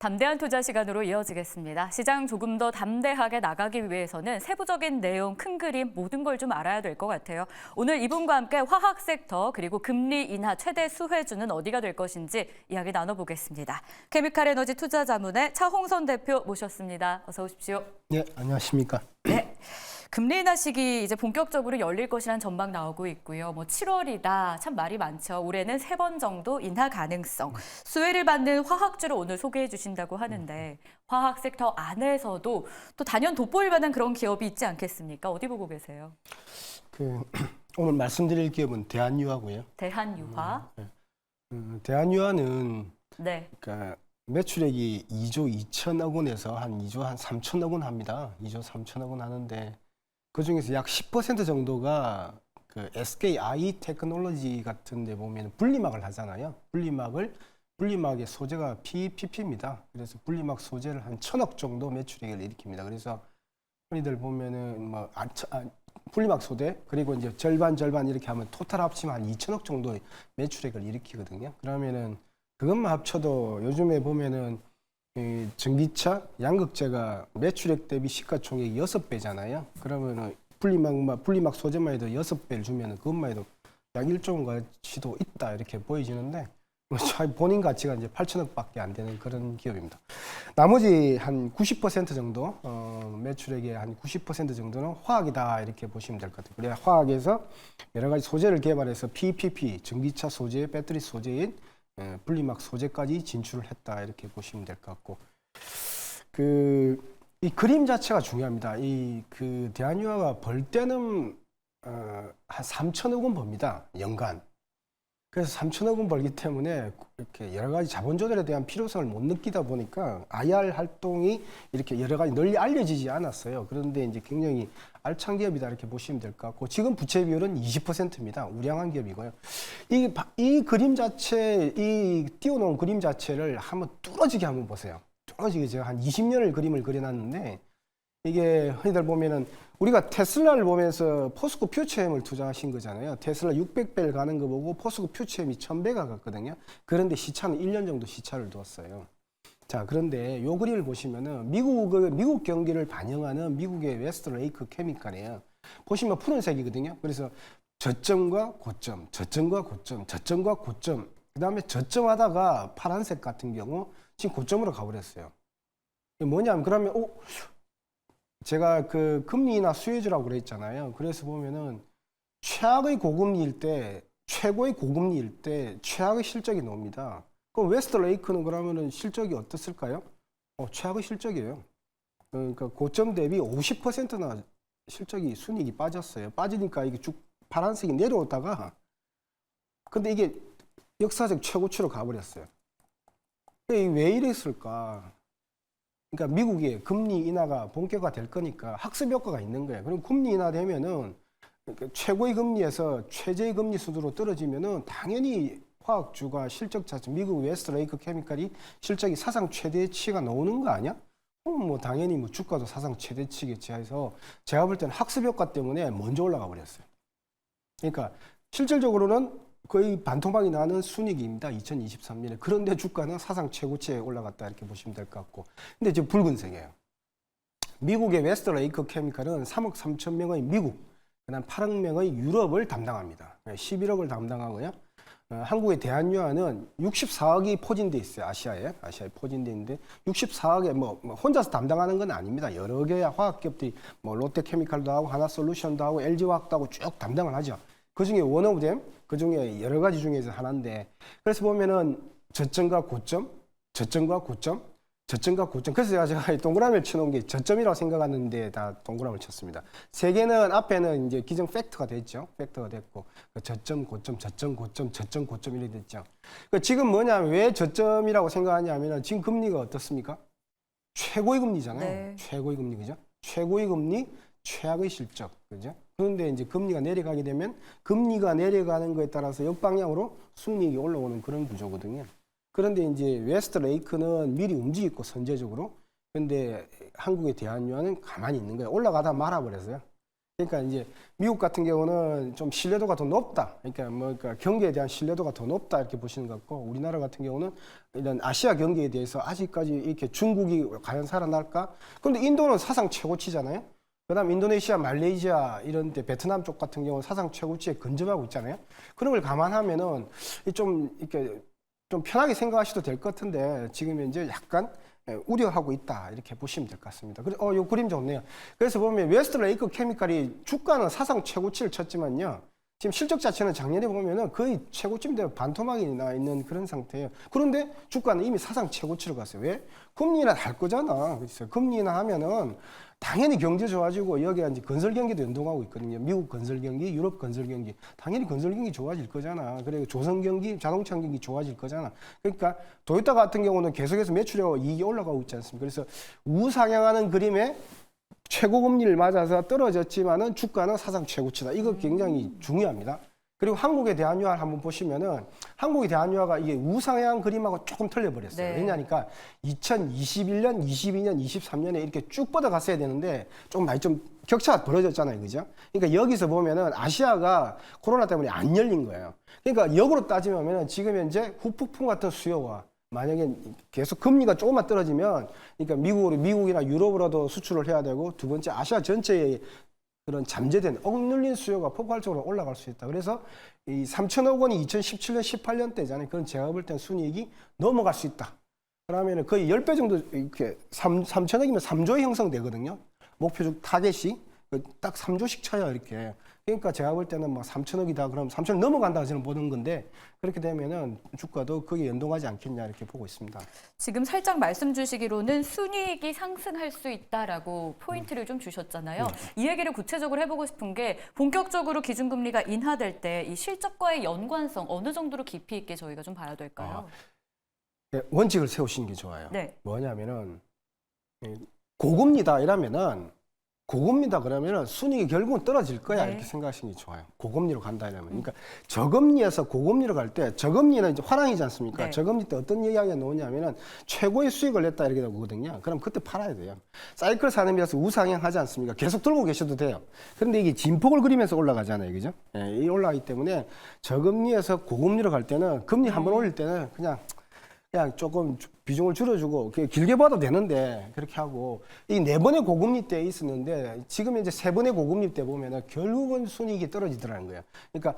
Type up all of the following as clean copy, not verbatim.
담대한 투자 시간으로 이어지겠습니다. 시장 조금 더 담대하게 나가기 위해서는 세부적인 내용, 큰 그림 모든 걸 좀 알아야 될 것 같아요. 오늘 이분과 함께 화학 섹터 그리고 금리 인하 최대 수혜주는 어디가 될 것인지 이야기 나눠보겠습니다. 케미칼 에너지 투자자문의 차홍선 대표 모셨습니다. 어서 오십시오. 네, 안녕하십니까. 네. 금리 인하 시기 이제 본격적으로 열릴 것이라는 전망 나오고 있고요. 7월이다. 참 말이 많죠. 올해는 3번 정도 인하 가능성. 수혜를 받는 화학주를 오늘 소개해 주신다고 하는데 화학 섹터 안에서도 또 단연 돋보일 만한 그런 기업이 있지 않겠습니까? 어디 보고 계세요? 오늘 말씀드릴 기업은 대한유화고요. 대한유화. 대한유화는 네. 그러니까 매출액이 2조 2천억 원에서 한 2조 한 3천억 원 합니다. 2조 3천억 원 하는데 그 중에서 약 10% 정도가 그 SKI 테크놀로지 같은 데 보면 분리막을 하잖아요. 분리막의 소재가 PPP입니다. 그래서 분리막 소재를 한 1,000억 정도 매출액을 일으킵니다. 그래서 흔히들 보면은 분리막 소재 그리고 이제 절반 이렇게 하면 토탈 합치면 한 2,000억 정도의 매출액을 일으키거든요. 그러면은 그것만 합쳐도 요즘에 보면은 이 전기차, 양극재가 매출액 대비 시가총액이 6배잖아요. 그러면은 분리막 소재만 해도 6배를 주면은 그것만 해도 약 1조 원 가치도 있다 이렇게 보여지는데 본인 가치가 이제 8천억밖에 안 되는 그런 기업입니다. 나머지 한 90% 정도 매출액의 한 90% 정도는 화학이다 이렇게 보시면 될 것 같아요. 그래야 화학에서 여러 가지 소재를 개발해서 PPP, 전기차 소재, 배터리 소재인 분리막 소재까지 진출을 했다 이렇게 보시면 될 것 같고 이 그림 자체가 중요합니다. 대한유화가 벌 때는 한 3천억 원 법니다. 연간. 그래서 3천억 원 벌기 때문에 이렇게 여러 가지 자본 조달에 대한 필요성을 못 느끼다 보니까 IR 활동이 이렇게 여러 가지 널리 알려지지 않았어요. 그런데 이제 굉장히 알찬 기업이다 이렇게 보시면 될 것 같고 지금 부채 비율은 20%입니다. 우량한 기업이고요. 이 그림 자체, 이 띄워놓은 그림 자체를 한번 뚫어지게 한번 보세요. 뚫어지게 제가 한 20년을 그림을 그려놨는데 이게 흔히들 보면은 우리가 테슬라를 보면서 포스코 퓨처엠을 투자하신 거잖아요. 테슬라 600배를 가는 거 보고 포스코 퓨처엠이 1000배가 갔거든요. 그런데 시차는 1년 정도 시차를 두었어요. 자, 그런데 요 그림을 보시면은 미국 경기를 반영하는 미국의 웨스트레이크 케미칼이에요. 보시면 푸른색이거든요. 그래서 저점과 고점, 저점과 고점, 저점과 고점. 그다음에 저점하다가 파란색 같은 경우 지금 고점으로 가버렸어요. 이게 뭐냐면 그러면 제가 그 금리 인하 수혜주라고 그랬잖아요. 그래서 보면은 최악의 고금리일 때, 최고의 고금리일 때 최악의 실적이 나옵니다. 그럼 웨스트레이크는 그러면은 실적이 어떻을까요? 최악의 실적이에요. 그러니까 고점 대비 50%나 실적이 순이익이 빠졌어요. 빠지니까 이게 쭉 파란색이 내려오다가 근데 이게 역사적 최고치로 가버렸어요. 왜 이랬을까? 그러니까 미국의 금리 인하가 본격화될 거니까 학습 효과가 있는 거예요. 그럼 금리 인하 되면은 최고의 금리에서 최저의 금리 수준으로 떨어지면은 당연히 화학주가 실적 자체 미국 웨스트레이크 케미칼이 실적이 사상 최대치가 나오는 거 아니야? 그럼 당연히 주가도 사상 최대치겠지 해서 제가 볼 때는 학습 효과 때문에 먼저 올라가 버렸어요. 그러니까 실질적으로는 거의 반토막이 나는 순이익입니다. 2023년에. 그런데 주가는 사상 최고치에 올라갔다 이렇게 보시면 될 것 같고. 근데 지금 붉은색이에요. 미국의 웨스트레이크 케미칼은 3억 3천 명의 미국, 그다음 8억 명의 유럽을 담당합니다. 11억을 담당하고요. 한국의 대한유화는 64억이 포진돼 있어요. 아시아에 포진돼 있는데 64억에 혼자서 담당하는 건 아닙니다. 여러 개의 화학기업들이 롯데케미칼도 하고 하나솔루션도 하고 LG화학도 하고 쭉 담당을 하죠. 그 중에 원 오브 댐, 그 중에 여러 가지 중에서 하나인데, 그래서 보면은 저점과 고점, 저점과 고점, 저점과 고점. 그래서 제가 동그라미를 쳐놓은 게 저점이라고 생각하는데 다 동그라미를 쳤습니다. 세 개는 앞에는 이제 기존 팩트가 됐죠. 팩트가 됐고, 저점, 고점, 저점, 고점, 저점, 고점 이렇게 됐죠. 지금 뭐냐면 왜 저점이라고 생각하냐면은 지금 금리가 어떻습니까? 최고의 금리잖아요. 네. 최고의 금리, 그죠? 최고의 금리, 최악의 실적, 그죠? 그런데 이제 금리가 내려가게 되면 금리가 내려가는 거에 따라서 역방향으로 순이익이 올라오는 그런 구조거든요. 그런데 이제 웨스트레이크는 미리 움직이고 선제적으로. 근데 한국의 대한유화는 가만히 있는 거예요. 올라가다 말아버렸어요. 그러니까 이제 미국 같은 경우는 좀 신뢰도가 더 높다. 그러니까 경기에 대한 신뢰도가 더 높다 이렇게 보시는 것 같고, 우리나라 같은 경우는 이런 아시아 경기에 대해서 아직까지 이렇게 중국이 과연 살아날까? 그런데 인도는 사상 최고치잖아요. 그다음 인도네시아, 말레이시아 이런 데 베트남 쪽 같은 경우는 사상 최고치에 근접하고 있잖아요. 그런 걸 감안하면은 좀 이렇게 좀 편하게 생각하셔도 될 것 같은데 지금 현재 약간 우려하고 있다 이렇게 보시면 될 것 같습니다. 그래서 요 그림 좋네요. 그래서 보면 웨스트레이크 케미칼이 주가는 사상 최고치를 쳤지만요. 지금 실적 자체는 작년에 보면은 거의 최고점 되면 반토막이 나 있는 그런 상태예요. 그런데 주가는 이미 사상 최고치를 갔어요. 왜? 금리 인하 할 거잖아. 그렇죠? 금리 인하 하면은 당연히 경제 좋아지고 여기가 이제 건설 경기도 연동하고 있거든요. 미국 건설 경기, 유럽 건설 경기. 당연히 건설 경기 좋아질 거잖아. 그리고 조선 경기, 자동차 경기 좋아질 거잖아. 그러니까 도요타 같은 경우는 계속해서 매출하고 이익이 올라가고 있지 않습니까? 그래서 우상향하는 그림에 최고 금리를 맞아서 떨어졌지만은 주가는 사상 최고치다. 이거 굉장히 중요합니다. 그리고 한국의 대한유화를 한번 보시면은 한국의 대한유화가 이게 우상향 그림하고 조금 틀려버렸어요. 네. 왜냐니까 2021년, 22년, 23년에 이렇게 쭉 뻗어갔어야 되는데 좀 많이 좀 격차가 벌어졌잖아요. 그죠? 그러니까 여기서 보면은 아시아가 코로나 때문에 안 열린 거예요. 그러니까 역으로 따지면 지금 현재 후폭풍 같은 수요가 만약에 계속 금리가 조금만 떨어지면 그러니까 미국이나 유럽으로도 수출을 해야 되고 두 번째 아시아 전체에 그런 잠재된 억눌린 수요가 폭발적으로 올라갈 수 있다. 그래서 이 3천억 원이 2017년, 18년 때잖아요. 그건 제가 볼 땐 순이익이 넘어갈 수 있다. 그러면 거의 10배 정도 이렇게 3천억이면 3조의 형성되거든요. 목표적 타겟이 딱 3조씩 쳐요, 이렇게. 그러니까 제가 볼 때는 뭐 3천억이다. 그럼 3천억 넘어간다. 저는 보는 건데 그렇게 되면은 주가도 거기에 연동하지 않겠냐 이렇게 보고 있습니다. 지금 살짝 말씀 주시기로는 순이익이 상승할 수 있다라고 포인트를 좀 주셨잖아요. 이 얘기를 구체적으로 해보고 싶은 게 본격적으로 기준금리가 인하될 때 이 실적과의 연관성 어느 정도로 깊이 있게 저희가 좀 봐야 될까요? 네, 원칙을 세우시는 게 좋아요. 네. 뭐냐면은 고금리다 이러면은 고금리다 그러면은 순이익이 결국은 떨어질 거야 네. 이렇게 생각하시는 게 좋아요. 고금리로 간다 이러면. 그러니까 저금리에서 고금리로 갈 때 저금리는 이제 화랑이지 않습니까? 네. 저금리 때 어떤 이야기가 나오냐면은 최고의 수익을 냈다 이렇게 나오거든요. 그럼 그때 팔아야 돼요. 사이클 산업이라서 우상향하지 않습니까? 계속 들고 계셔도 돼요. 그런데 이게 진폭을 그리면서 올라가잖아요. 그죠? 예, 이 올라가기 때문에 저금리에서 고금리로 갈 때는 금리 한번 올릴 때는 그냥 조금 비중을 줄여주고 길게 봐도 되는데 그렇게 하고 이 4번의 고금리 때 있었는데 지금 이제 3번의 고금리 때 보면은 결국은 순이익이 떨어지더라는 거예요. 그러니까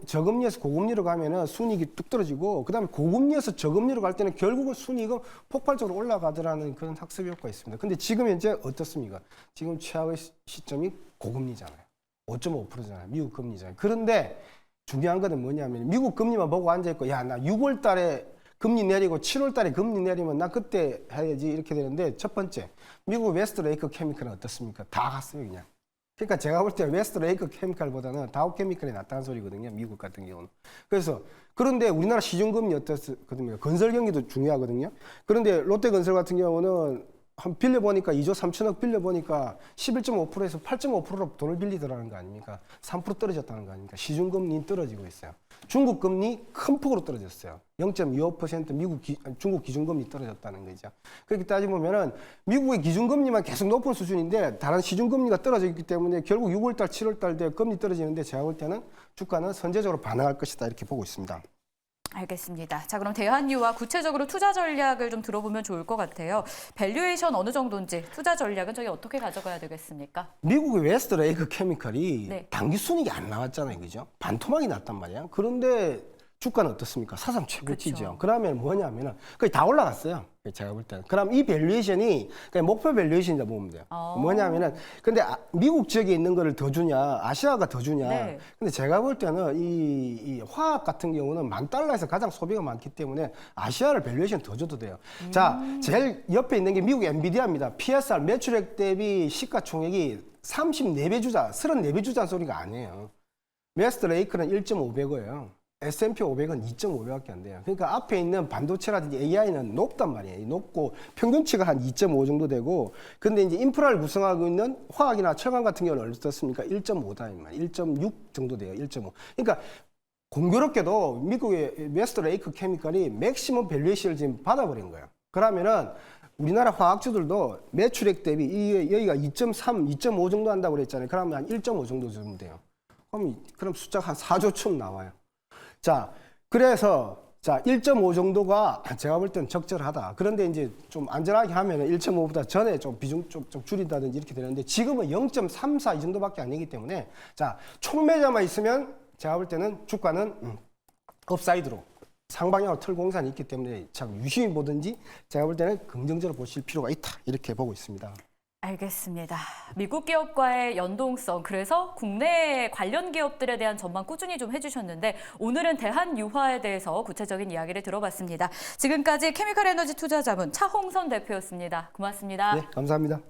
저금리에서 고금리로 가면은 순이익이 뚝 떨어지고 그다음에 고금리에서 저금리로 갈 때는 결국은 순이익은 폭발적으로 올라가더라는 그런 학습 효과가 있습니다. 근데 지금 현재 어떻습니까? 지금 최악의 시점이 고금리잖아요. 5.5%잖아요. 미국 금리잖아요. 그런데 중요한 거는 뭐냐면 미국 금리만 보고 앉아있고 야, 나 6월 달에 금리 내리고 7월 달에 금리 내리면 나 그때 해야지 이렇게 되는데 첫 번째 미국 웨스트레이크 케미칼은 어떻습니까? 다 갔어요 그냥. 그러니까 제가 볼 때 웨스트레이크 케미칼보다는 다우 케미칼이 낫다는 소리거든요. 미국 같은 경우는. 그래서 그런데 우리나라 시중금리 어떻거든요. 건설 경기도 중요하거든요. 그런데 롯데건설 같은 경우는 한 빌려보니까 2조 3천억 빌려보니까 11.5%에서 8.5%로 돈을 빌리더라는 거 아닙니까? 3% 떨어졌다는 거 아닙니까? 시중금리 떨어지고 있어요. 중국 금리 큰 폭으로 떨어졌어요. 0.25% 중국 기준금리 떨어졌다는 거죠. 그렇게 따지보면은 미국의 기준금리만 계속 높은 수준인데 다른 시중금리가 떨어져 있기 때문에 결국 6월달, 7월달 돼 금리 떨어지는데 제가 볼 때는 주가는 선제적으로 반응할 것이다 이렇게 보고 있습니다. 알겠습니다. 자, 그럼 대한유화 구체적으로 투자 전략을 좀 들어보면 좋을 것 같아요. 밸류에이션 어느 정도인지 투자 전략은 저희 어떻게 가져가야 되겠습니까? 미국의 웨스트레이크 케미칼이 네. 당기 순이익이 안 나왔잖아요. 그죠? 반토막이 났단 말이야. 그런데 주가는 어떻습니까? 사상 최고치죠. 그렇죠. 그러면 뭐냐면은 거의 다 올라갔어요. 제가 볼 때는. 그럼 이 밸류에이션이 그냥 목표 밸류에이션이다 보면 돼요. 뭐냐면은 근데 미국 지역에 있는 거를 더 주냐, 아시아가 더 주냐. 네. 근데 제가 볼 때는 이 화학 같은 경우는 $10,000에서 가장 소비가 많기 때문에 아시아를 밸류에이션 더 줘도 돼요. 자, 제일 옆에 있는 게 미국 엔비디아입니다. PSR 매출액 대비 시가총액이 34배 주자, 34배 주자는 소리가 아니에요. 웨스트레이크는 1.5배고요. S&P 500은 2.5배밖에 안 돼요. 그러니까 앞에 있는 반도체라든지 AI는 높단 말이에요. 높고 평균치가 한 2.5 정도 되고, 근데 이제 인프라를 구성하고 있는 화학이나 철강 같은 경우는 어떻습니까? 1.5다, 1.6 정도 돼요. 1.5. 그러니까 공교롭게도 미국의 웨스트레이크 케미칼이 맥시멈 밸류에이션을 지금 받아버린 거예요. 그러면은 우리나라 화학주들도 매출액 대비 여기가 2.3, 2.5 정도 한다고 그랬잖아요. 그러면 한 1.5 정도 주면 돼요. 그럼 숫자가 한 4조쯤 나와요. 자, 그래서 자 1.5 정도가 제가 볼 때는 적절하다. 그런데 이제 좀 안전하게 하면 1.5보다 전에 좀 비중 좀 줄인다든지 이렇게 되는데 지금은 0.34 이 정도밖에 안 되기 때문에 자 촉매자만 있으면 제가 볼 때는 주가는 업사이드로 상방향으로 틀 공산이 있기 때문에 참 유심히 보든지 제가 볼 때는 긍정적으로 보실 필요가 있다 이렇게 보고 있습니다. 알겠습니다. 미국 기업과의 연동성, 그래서 국내 관련 기업들에 대한 전망 꾸준히 좀 해주셨는데 오늘은 대한유화에 대해서 구체적인 이야기를 들어봤습니다. 지금까지 케미칼 에너지 투자자문 차홍선 대표였습니다. 고맙습니다. 네, 감사합니다.